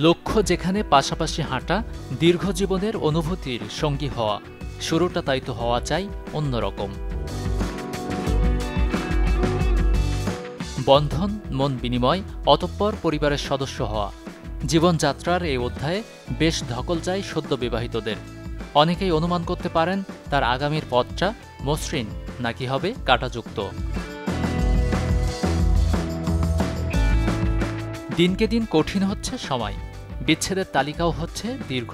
লক্ষ্য যেখানে পাশাপাশি হাঁটা, দীর্ঘ জীবনের অনুভূতির সঙ্গী হওয়া, শুরুটা তাই তো হওয়া চাই অন্যরকম। বন্ধন, মন বিনিময়, অতঃপর পরিবারের সদস্য হওয়া। জীবনযাত্রার এই অধ্যায়ে বেশ ধকল যায় সদ্য বিবাহিতদের। অনেকেই অনুমান করতে পারেন তার আগামীর পথটা মসৃণ নাকি হবে কাঁটাযুক্ত। দিনকে দিন কঠিন হচ্ছে সময়, বিচ্ছেদের তালিকাও হচ্ছে দীর্ঘ।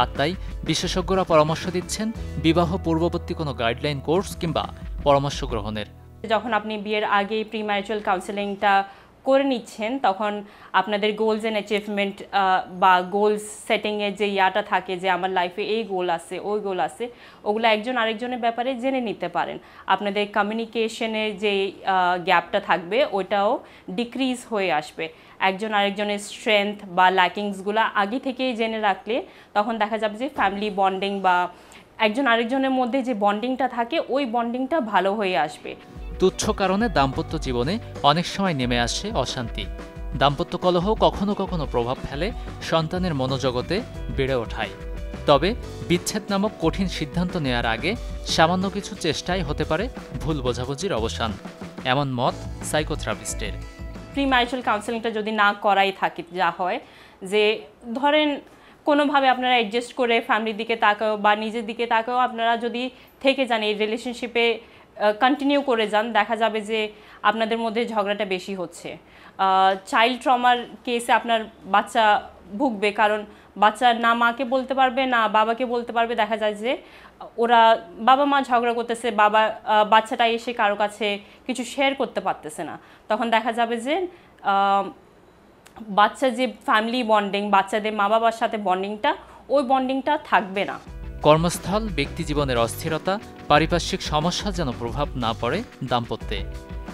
আর তাই বিশেষজ্ঞরা পরামর্শ দিচ্ছেন বিবাহ পূর্ববর্তী কোনো গাইডলাইন কোর্স কিংবা পরামর্শ গ্রহণের। যখন আপনি বিয়ের আগেই প্রি ম্যারিটাল কাউন্সেলিংটা করে নিচ্ছেন, তখন আপনাদের গোলস অ্যান্ড অ্যাচিভমেন্ট বা গোলস সেটিংয়ের যে ইয়াটা থাকে যে আমার লাইফে এই গোল আছে, ওই গোল আছে, ওগুলো একজন আরেকজনের ব্যাপারে জেনে নিতে পারেন। আপনাদের কমিউনিকেশনের যে গ্যাপটা থাকবে ওইটাও ডিক্রিজ হয়ে আসবে। একজন আরেকজনের স্ট্রেংথ বা ল্যাকিংসগুলো আগে থেকেই জেনে রাখলে তখন দেখা যাবে যে ফ্যামিলি বন্ডিং বা একজন আরেকজনের মধ্যে যে বন্ডিংটা থাকে ওই বন্ডিংটা ভালো হয়ে আসবে। তুচ্ছ কারণে দাম্পত্য জীবনে অনেক সময় নেমে আসে অশান্তি। দাম্পত্য কলহ কখনো কখনো প্রভাব ফেলে সন্তানের মনোজগতে বেড়ে ওঠায়। তবে বিচ্ছেদ নামক কঠিন সিদ্ধান্ত নেয়ার আগে সামান্য কিছু চেষ্টাই হতে পারে ভুল বোঝাবুঝির অবসান, এমন মত সাইকোথেরাপিস্টের। প্রি ম্যারিটাল কাউন্সেলিংটা যদি না করাই থাকে, যা হয় যে ধরেন কোনোভাবে আপনারা অ্যাডজাস্ট করে ফ্যামিলির দিকে তাকাও বা নিজের দিকে তাকাও আপনারা যদি থেকে যান, এই রিলেশনশিপে কন্টিনিউ করে যান, দেখা যাবে যে আপনাদের মধ্যে ঝগড়াটা বেশি হচ্ছে। চাইল্ড ট্রমার কেসে আপনার বাচ্চা ভুগবে, কারণ বাচ্চা না মাকে বলতে পারবে না বাবাকে বলতে পারবে। দেখা যায় যে ওরা বাবা মা ঝগড়া করতেছে, বাচ্চাটা এসে কারো কাছে কিছু শেয়ার করতে পারতেছে না। তখন দেখা যাবে যে বাচ্চার যে ফ্যামিলি বন্ডিং, বাচ্চাদের মা বাবার সাথে বন্ডিংটা, ওই বন্ডিংটা থাকবে না। কর্মস্থল, ব্যক্তিজীবনের অস্থিরতা, পারিপার্শ্বিক সমস্যা যেন প্রভাব না পড়ে দাম্পত্যে।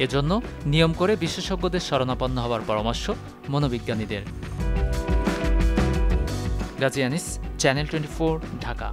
এজন্য নিয়ম করে বিশেষজ্ঞদের শরণাপন্ন হওয়ার পরামর্শ মনোবিজ্ঞানীদের। গাজী আনিস, চ্যানেল 24, ঢাকা।